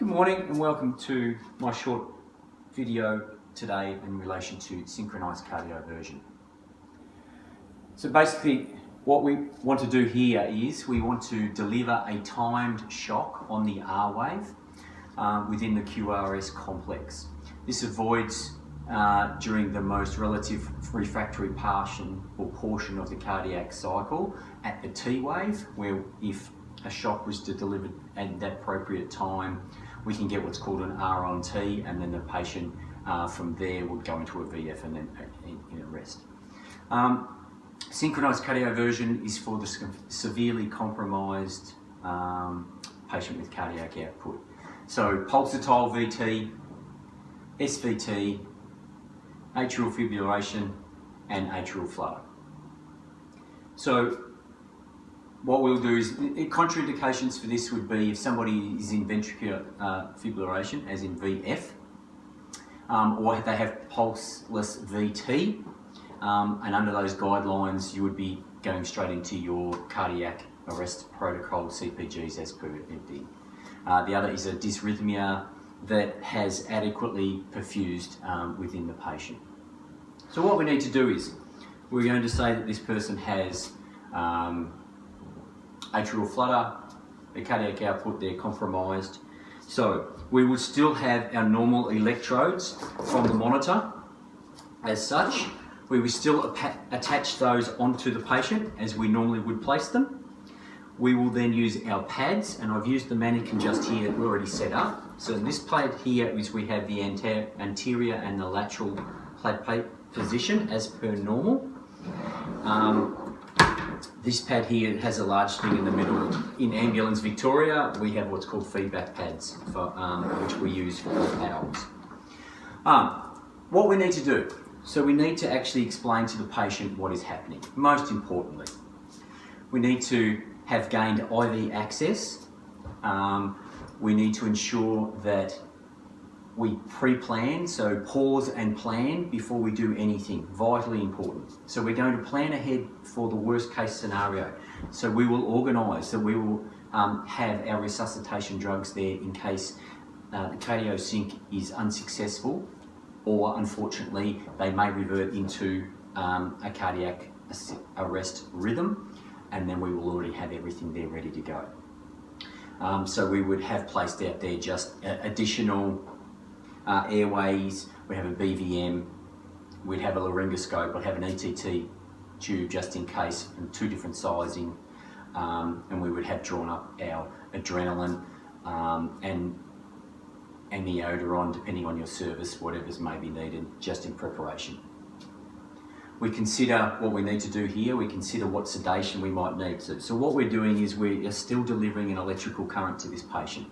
Good morning and welcome to my short video today in relation to synchronized cardioversion. So basically what we want to do here is we want to deliver a timed shock on the R wave within the QRS complex. This avoids during the most relative refractory portion of the cardiac cycle at the T wave, where if a shock was delivered at that appropriate time, we can get what's called an R on T, and then the patient from there would go into a VF and then in a rest. Synchronized cardioversion is for the severely compromised patient with cardiac output. So pulsatile VT, SVT, atrial fibrillation and atrial flutter. So what we'll do is, contraindications for this would be if somebody is in ventricular fibrillation, as in VF, or they have pulseless VT, and under those guidelines you would be going straight into your cardiac arrest protocol CPGs as per FDA. The other is a dysrhythmia that has adequately perfused within the patient. So what we need to do is, we're going to say that this person has atrial flutter, the cardiac output, they're compromised. So we would still have our normal electrodes from the monitor as such. We would still attach those onto the patient as we normally would place them. We will then use our pads, and I've used the mannequin just here already set up. So this pad here is we have the anterior and the lateral plate position as per normal. This pad here has a large thing in the middle. In Ambulance Victoria, we have what's called feedback pads, for, which we use for ours. What we need to do, so we need to actually explain to the patient what is happening. Most importantly, we need to have gained IV access. We need to ensure that we pre-plan, so pause and plan before we do anything, vitally important. So we're going to plan ahead for the worst case scenario. So we will organise that we will have our resuscitation drugs there in case the cardiosync is unsuccessful, or unfortunately they may revert into a cardiac arrest rhythm, and then we will already have everything there ready to go. So we would have placed out there just additional airways, we have a BVM, we'd have a laryngoscope, we'd have an ETT tube just in case, and two different sizing, and we would have drawn up our adrenaline and amiodarone, depending on your service, whatever's may be needed, just in preparation. We consider what we need to do here, we consider what sedation we might need. So what we're doing is we are still delivering an electrical current to this patient.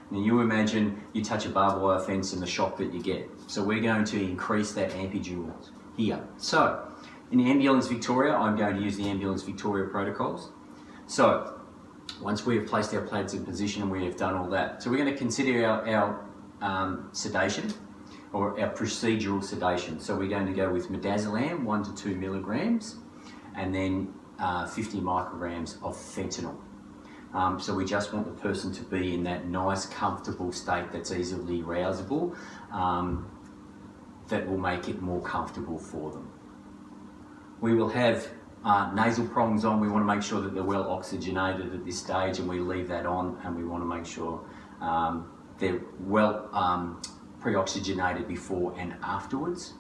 And you imagine you touch a barbed wire fence and the shock that you get. So we're going to increase that amplitude here. So in Ambulance Victoria, I'm going to use the Ambulance Victoria protocols. So once we have placed our pads in position and we have done all that, so we're going to consider our sedation, or our procedural sedation. So we're going to go with midazolam, 1 to 2 milligrams, and then 50 micrograms of fentanyl. So we just want the person to be in that nice, comfortable state that's easily rousable, that will make it more comfortable for them. We will have nasal prongs on. We want to make sure that they're well oxygenated at this stage, and we leave that on, and we want to make sure they're well pre-oxygenated before and afterwards.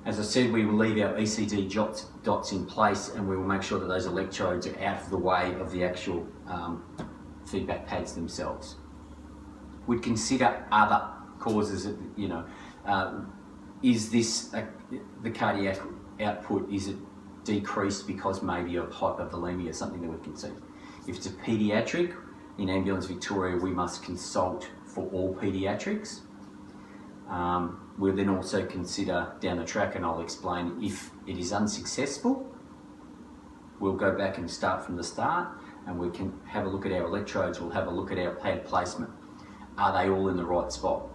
As I said, we will leave our ECG dots in place, and we will make sure that those electrodes are out of the way of the actual feedback pads themselves. We'd consider other causes, is this the cardiac output, is it decreased because maybe of hypovolemia, something that we can see. If it's a paediatric, in Ambulance Victoria we must consult for all paediatrics. We'll then also consider down the track, and I'll explain, if it is unsuccessful, we'll go back and start from the start, and we can have a look at our electrodes, we'll have a look at our pad placement. Are they all in the right spot?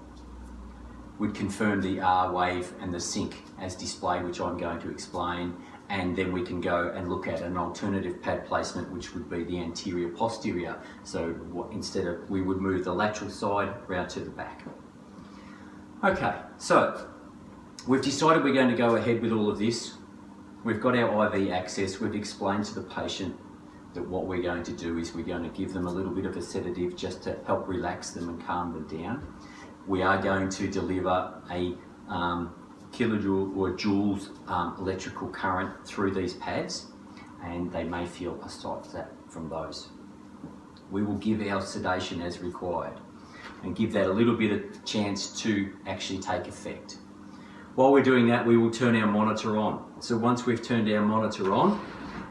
We'd confirm the R wave and the sync as displayed, which I'm going to explain, and then we can go and look at an alternative pad placement, which would be the anterior posterior. So instead of, we would move the lateral side round to the back. Okay, so we've decided we're going to go ahead with all of this. We've got our IV access. We've explained to the patient that what we're going to do is we're going to give them a little bit of a sedative just to help relax them and calm them down. We are going to deliver a kilojoule or joules electrical current through these pads, and they may feel a sight from those. We will give our sedation as required and give that a little bit of chance to actually take effect. While we're doing that, we will turn our monitor on. So once we've turned our monitor on,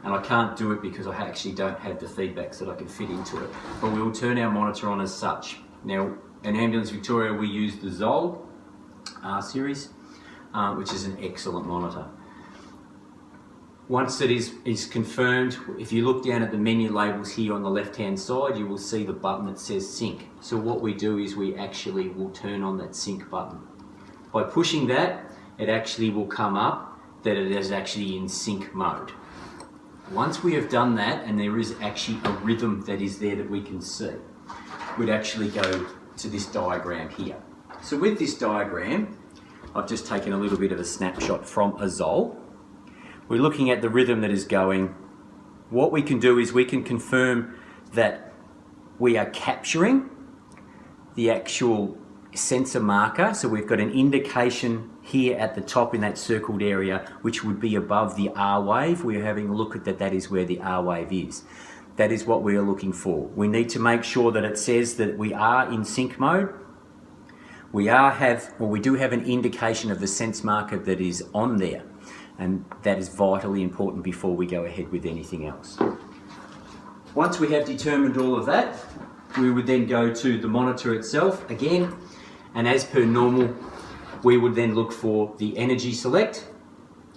and I can't do it because I actually don't have the feedbacks that I can fit into it, but we will turn our monitor on as such. Now, in Ambulance Victoria, we use the Zoll series, which is an excellent monitor. Once it is confirmed, if you look down at the menu labels here on the left-hand side, you will see the button that says sync. So what we do is we actually will turn on that sync button. By pushing that, it actually will come up that it is actually in sync mode. Once we have done that, and there is actually a rhythm that is there that we can see, we'd actually go to this diagram here. So with this diagram, I've just taken a little bit of a snapshot from a Zoll. We're looking at the rhythm that is going. What we can do is we can confirm that we are capturing the actual sensor marker. So we've got an indication here at the top in that circled area, which would be above the R wave. We're having a look at that. That is where the R wave is. That is what we are looking for. We need to make sure that it says that we are in sync mode. We do have an indication of the sense marker that is on there, and that is vitally important before we go ahead with anything else. Once we have determined all of that, we would then go to the monitor itself again, and as per normal, we would then look for the energy select.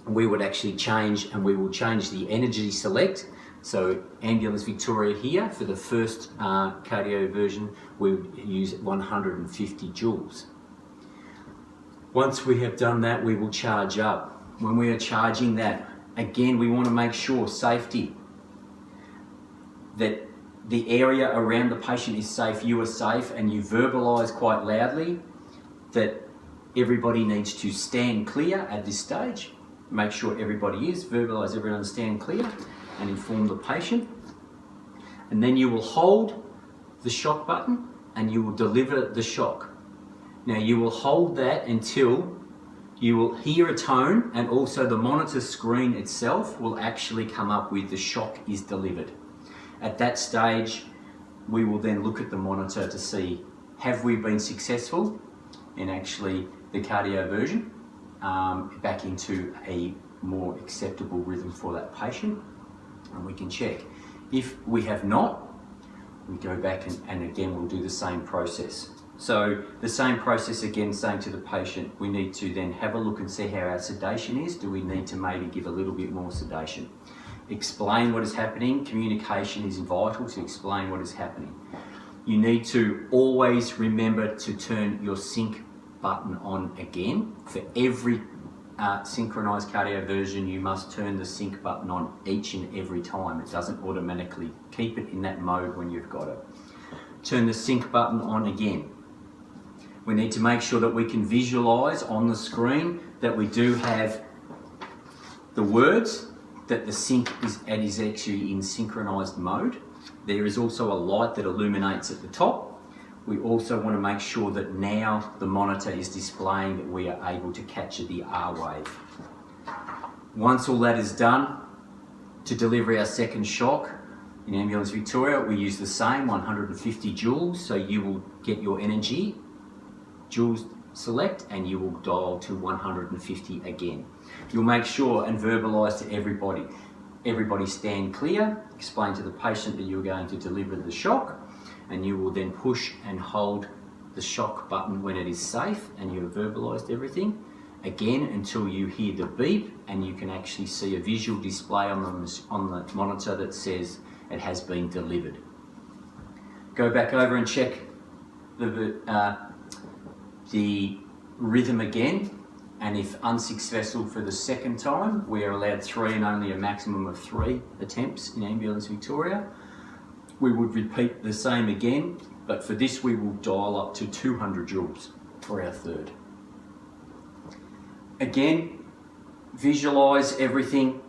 We would actually change, and we will change the energy select. So Ambulance Victoria here, for the first cardio version, we would use 150 joules. Once we have done that, we will charge up. When we are charging that, again, we want to make sure safety, that the area around the patient is safe, you are safe, and you verbalise quite loudly that everybody needs to stand clear at this stage. Make sure everybody is, verbalise everyone stand clear, and inform the patient. And then you will hold the shock button and you will deliver the shock. Now you will hold that until you will hear a tone, and also the monitor screen itself will actually come up with the shock is delivered. At that stage, we will then look at the monitor to see, have we been successful in actually the cardio version back into a more acceptable rhythm for that patient, and we can check. If we have not, we go back and again we'll do the same process. So the same process again, saying to the patient, we need to then have a look and see how our sedation is. Do we need to maybe give a little bit more sedation? Explain what is happening. Communication is vital to explain what is happening. You need to always remember to turn your sync button on again. For every synchronized cardio version, you must turn the sync button on each and every time. It doesn't automatically keep it in that mode when you've got it. Turn the sync button on again. We need to make sure that we can visualize on the screen that we do have the words, that the sync is actually in synchronized mode. There is also a light that illuminates at the top. We also want to make sure that now the monitor is displaying that we are able to capture the R wave. Once all that is done, to deliver our second shock, in Ambulance Victoria, we use the same 150 joules, so you will get your energy, joules select, and you will dial to 150 again. You'll make sure and verbalise to everybody stand clear, explain to the patient that you're going to deliver the shock, and you will then push and hold the shock button when it is safe and you have verbalised everything, again until you hear the beep and you can actually see a visual display on the monitor that says it has been delivered. Go back over and check the rhythm again, and if unsuccessful for the second time, we are allowed 3 and only a maximum of 3 attempts in Ambulance Victoria. We would repeat the same again, but for this we will dial up to 200 joules for our third. Again, visualise everything.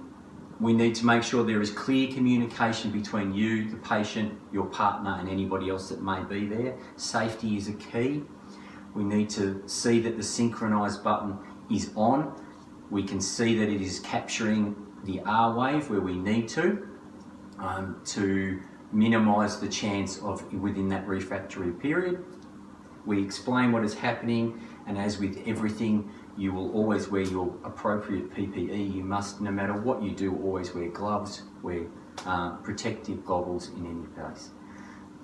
We need to make sure there is clear communication between you, the patient, your partner and anybody else that may be there. Safety is a key. We need to see that the Synchronised button is on. We can see that it is capturing the R wave where we need to minimise the chance of within that refractory period. We explain what is happening, and as with everything, you will always wear your appropriate PPE. You must, no matter what you do, always wear gloves, wear protective goggles in any case.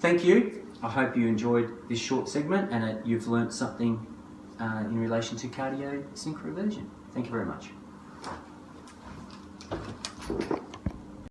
Thank you. I hope you enjoyed this short segment and you've learnt something in relation to cardio synchroversion. Thank you very much.